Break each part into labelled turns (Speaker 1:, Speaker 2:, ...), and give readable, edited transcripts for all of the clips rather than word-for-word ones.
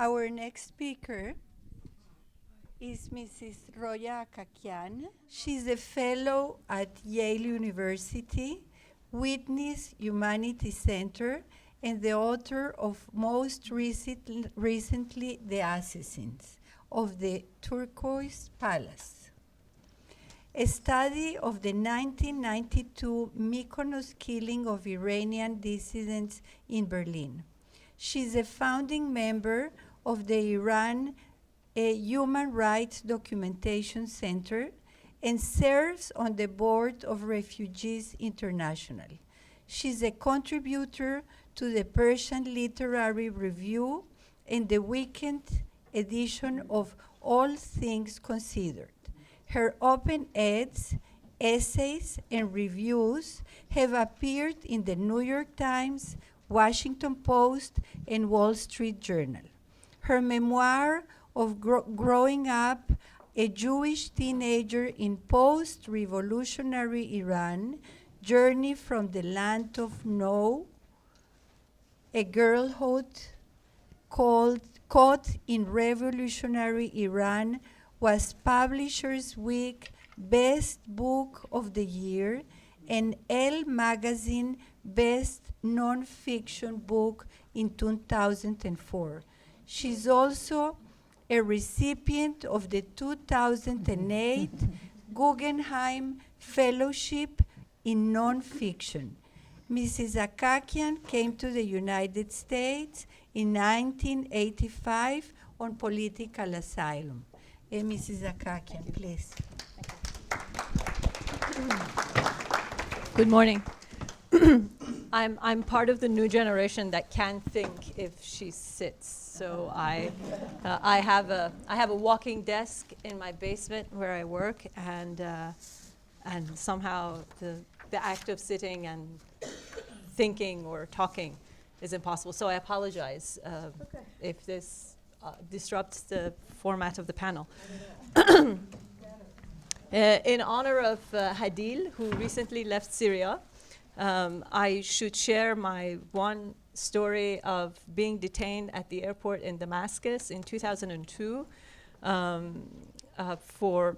Speaker 1: Our next speaker is Mrs. Roya Hakakian. She's a fellow at Yale University, Whitney's Humanities Center, and the author of most recently The Assassins of the Turquoise Palace, a study of the 1992 Mykonos killing of Iranian dissidents in Berlin. She's a founding member of the Iran Human Rights Documentation Center and serves on the board of Refugees International. She's a contributor to the Persian Literary Review and the weekend edition of All Things Considered. Her op-eds, essays, and reviews have appeared in the New York Times, Washington Post, and Wall Street Journal. Her memoir of growing up a Jewish teenager in post-revolutionary Iran, Journey from the Land of No, a girlhood caught in revolutionary Iran, was Publishers Week Best Book of the Year and Elle Magazine Best Non-Fiction Book in 2004. She's also a recipient of the 2008 Guggenheim Fellowship in Nonfiction. Mrs. Hakakian came to the United States in 1985 on political asylum. Mrs. Hakakian, please.
Speaker 2: Good morning. I'm part of the new generation that can think if she sits. So I have a walking desk in my basement where I work, and somehow the act of sitting and thinking or talking is impossible. So I apologize if this disrupts the format of the panel. In honor of Hadil, who recently left Syria, I should share my one story of being detained at the airport in Damascus in 2002 for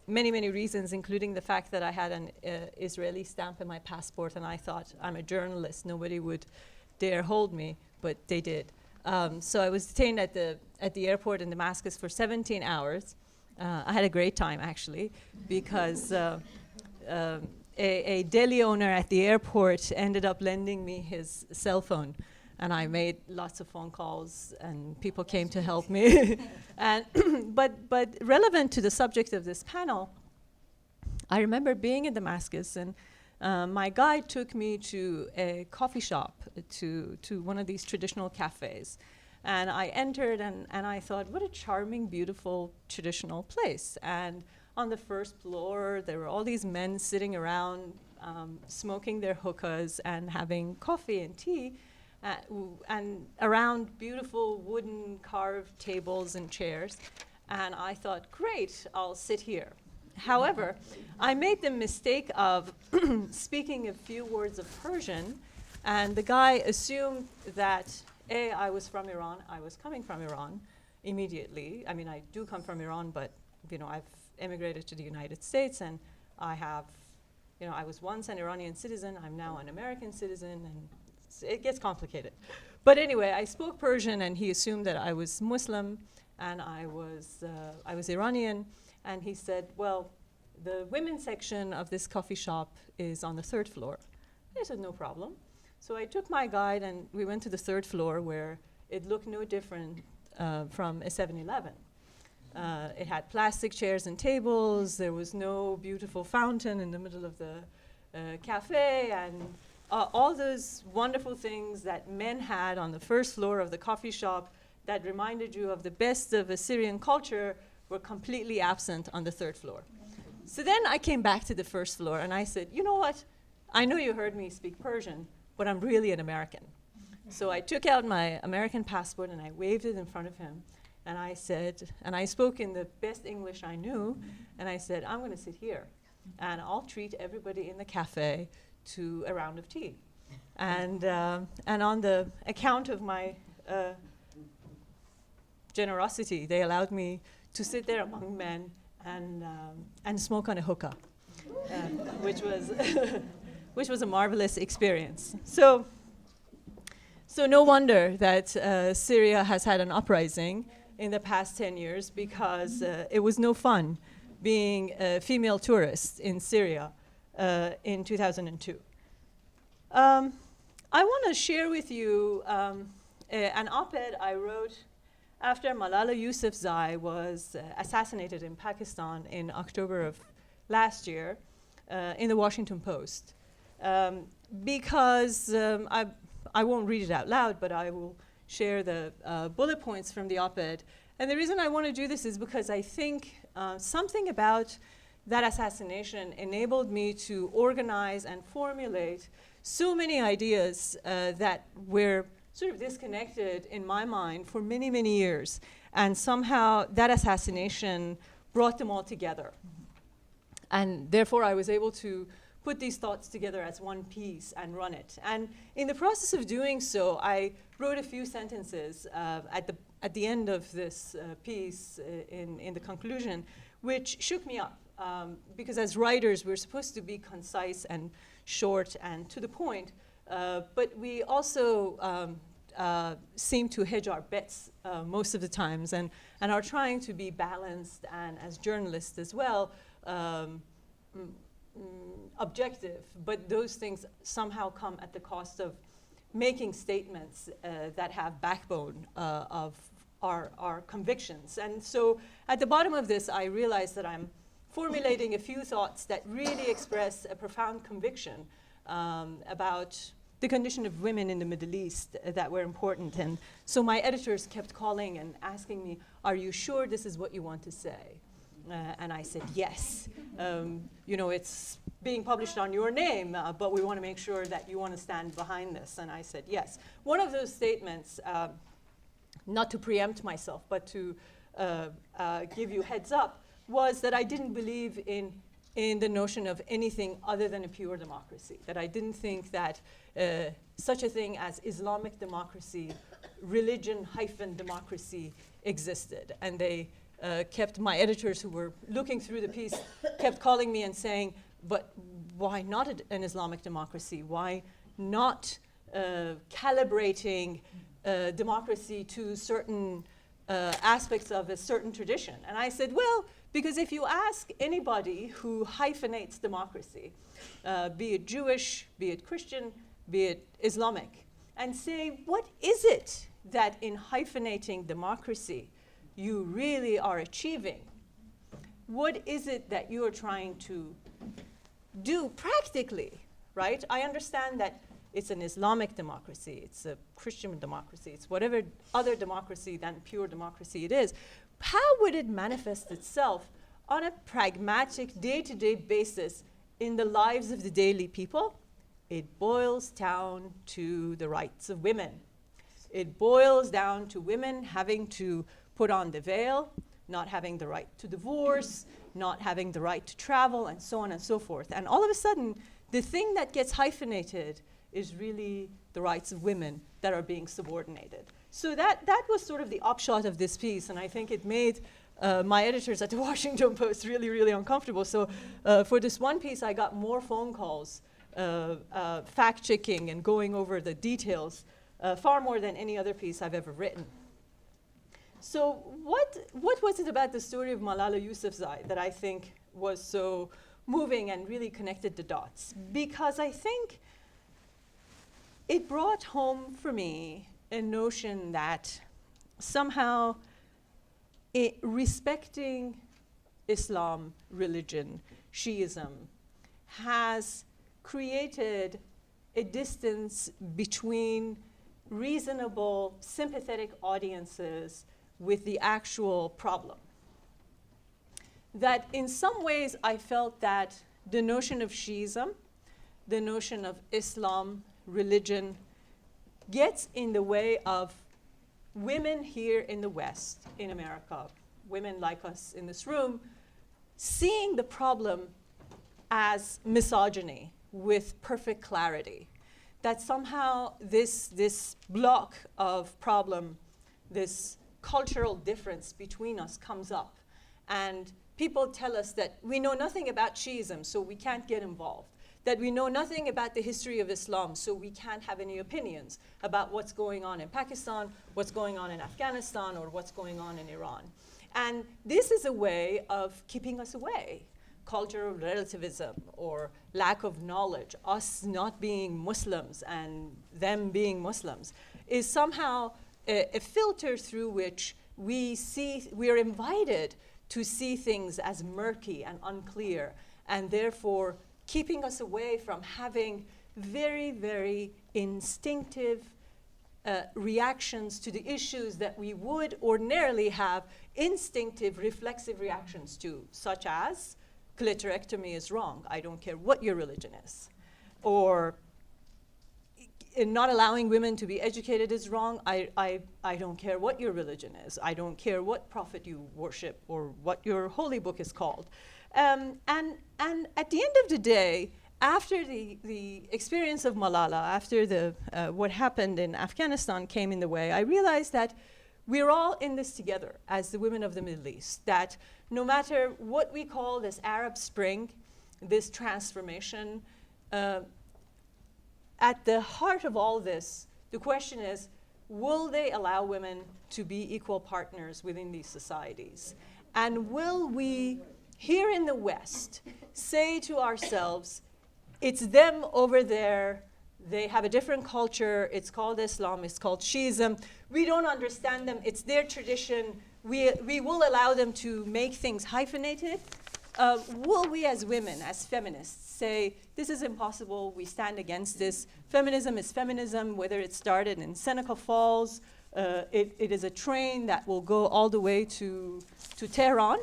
Speaker 2: many, many reasons, including the fact that I had an Israeli stamp in my passport, and I thought, I'm a journalist, nobody would dare hold me, but they did. So I was detained at the airport in Damascus for 17 hours. I had a great time, actually, because a deli owner at the airport ended up lending me his cell phone, and I made lots of phone calls, and people came to help me. And but relevant to the subject of this panel, I remember being in Damascus, and my guide took me to a coffee shop, to one of these traditional cafes. And I entered, and I thought, what a charming, beautiful, traditional place. And on the first floor, there were all these men sitting around, smoking their hookahs and having coffee and tea, and around beautiful wooden carved tables and chairs. And I thought, great, I'll sit here. However, I made the mistake of speaking a few words of Persian, and the guy assumed that, A, I was from Iran, I was coming from Iran immediately. I mean, I do come from Iran, but I've emigrated to the United States, and I have, I was once an Iranian citizen, I'm now an American citizen, and it gets complicated. But anyway, I spoke Persian, and he assumed that I was Muslim, and I was Iranian, and he said, well, the women's section of this coffee shop is on the 3rd floor. I said, no problem. So I took my guide, and we went to the 3rd floor, where it looked no different from a 7-Eleven. It had plastic chairs and tables. There was no beautiful fountain in the middle of the cafe, and all those wonderful things that men had on the 1st floor of the coffee shop that reminded you of the best of Assyrian culture were completely absent on the 3rd floor. So then I came back to the 1st floor, and I said, you know what? I know you heard me speak Persian, but I'm really an American. So I took out my American passport, and I waved it in front of him. And I said, and I spoke in the best English I knew, and I said, I'm going to sit here, and I'll treat everybody in the cafe to a round of tea. And on the account of my generosity. They allowed me to sit there among men and smoke on a hookah, which was which was a marvelous experience. So no wonder that Syria has had an uprising in the past 10 years, because it was no fun being a female tourist in Syria in 2002. I want to share with you an op-ed I wrote after Malala Yousafzai was assassinated in Pakistan in October of last year in the Washington Post. Because I won't read it out loud, but I will share the bullet points from the op-ed. And the reason I want to do this is because I think something about that assassination enabled me to organize and formulate so many ideas that were sort of disconnected in my mind for many, many years. And somehow that assassination brought them all together. And therefore I was able to put these thoughts together as one piece and run it. And in the process of doing so, I wrote a few sentences at the end of this piece in the conclusion, which shook me up. Because as writers, we're supposed to be concise and short and to the point, but we also seem to hedge our bets most of the times and are trying to be balanced and, as journalists as well, objective, but those things somehow come at the cost of making statements that have backbone of our convictions. And so at the bottom of this, I realized that I'm formulating a few thoughts that really express a profound conviction about the condition of women in the Middle East that were important. And so my editors kept calling and asking me, are you sure this is what you want to say? And I said, yes. You know, it's being published on your name, but we want to make sure that you want to stand behind this. And I said, yes. One of those statements, not to preempt myself, but to give you heads up, was that I didn't believe in the notion of anything other than a pure democracy, that I didn't think that such a thing as Islamic democracy, religion-democracy existed. And they kept, my editors who were looking through the piece, kept calling me and saying, but why not an Islamic democracy? Why not calibrating democracy to certain aspects of a certain tradition? And I said, well, because if you ask anybody who hyphenates democracy, be it Jewish, be it Christian, be it Islamic, and say, what is it that in hyphenating democracy you really are achieving? What is it that you are trying to do practically, right? I understand that it's an Islamic democracy, it's a Christian democracy, it's whatever other democracy than pure democracy it is. How would it manifest itself on a pragmatic, day-to-day basis in the lives of the daily people? It boils down to the rights of women. It boils down to women having to put on the veil, not having the right to divorce, not having the right to travel, and so on and so forth. And all of a sudden, the thing that gets hyphenated is really the rights of women that are being subordinated. So that was sort of the upshot of this piece, and I think it made my editors at the Washington Post really, really uncomfortable. So for this one piece, I got more phone calls, fact-checking and going over the details, far more than any other piece I've ever written. So what was it about the story of Malala Yousafzai that I think was so moving and really connected the dots? Because I think it brought home for me a notion that somehow respecting Islam, religion, Shiism, has created a distance between reasonable, sympathetic audiences with the actual problem. That in some ways I felt that the notion of Shiism, the notion of Islam, religion, gets in the way of women here in the West, in America, women like us in this room, seeing the problem as misogyny with perfect clarity. That somehow this block of problem, this cultural difference between us comes up, and people tell us that we know nothing about Shiism, so we can't get involved, that we know nothing about the history of Islam, so we can't have any opinions about what's going on in Pakistan, what's going on in Afghanistan, or what's going on in Iran. And this is a way of keeping us away. Cultural relativism or lack of knowledge, us not being Muslims and them being Muslims, is somehow a filter through which we are invited to see things as murky and unclear, and therefore keeping us away from having very, very instinctive reactions to the issues that we would ordinarily have instinctive, reflexive reactions to, such as clitorectomy is wrong, I don't care what your religion is. Or in not allowing women to be educated is wrong, I don't care what your religion is. I don't care what prophet you worship or what your holy book is called. And at the end of the day, after the experience of Malala, after what happened in Afghanistan came in the way, I realized that we're all in this together as the women of the Middle East, that no matter what we call this Arab Spring, this transformation, at the heart of all this, the question is, will they allow women to be equal partners within these societies? And will we, here in the West, say to ourselves, it's them over there, they have a different culture, it's called Islam, it's called Shiism, we don't understand them, it's their tradition, we will allow them to make things hyphenated? Will we as women, as feminists, say, this is impossible, we stand against this, feminism is feminism, whether it started in Seneca Falls, it is a train that will go all the way to Tehran,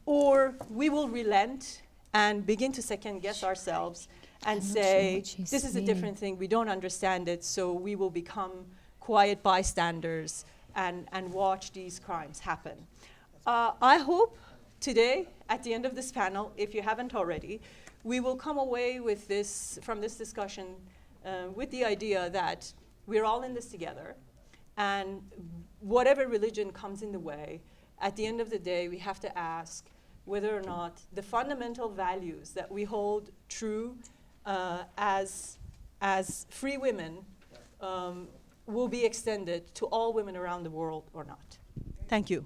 Speaker 2: or we will relent and begin to second guess ourselves and say, this is a different thing, we don't understand it, so we will become quiet bystanders and watch these crimes happen. I hope today, at the end of this panel, if you haven't already, we will come away with this, from this discussion, with the idea that we're all in this together, and whatever religion comes in the way, at the end of the day, we have to ask whether or not the fundamental values that we hold true as free women will be extended to all women around the world or not. Thank you.